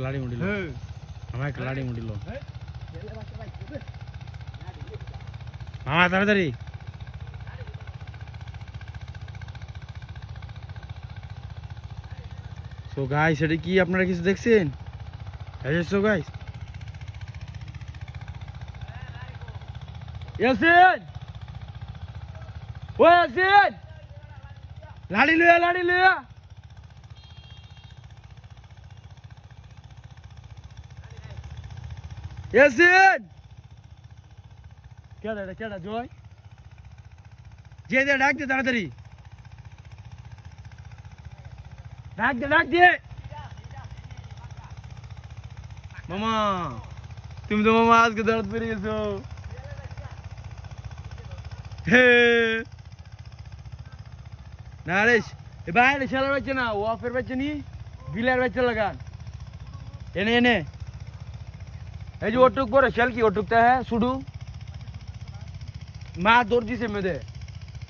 লাড়ি মুড়িল আমার একটা লাড়ি মুড়িল মামা তাড়াতাড়ি সো গাইস এটা কি আপনারা কিছু দেখছেন সো গাইস ইয়াসিন ও ইয়াসিন লাড়ি লইয়া ইয়াসিন কেডা জয় যে দে ডাক দে তাড়াতাড়ি ডাক দে মামা তুমি তো মামা আজকে দৌড়াতে পেরে গেছো হে না রে বাইরে ছেলের বাচ্চা না ওয়াফের বাচ্চা নি বিলের বাচ্চা লাগান এনে এই যে ওটুক বড় শেল কি ওটুকটা হ্যাঁ শুধু মা দৌড় দিছে মেয়েদের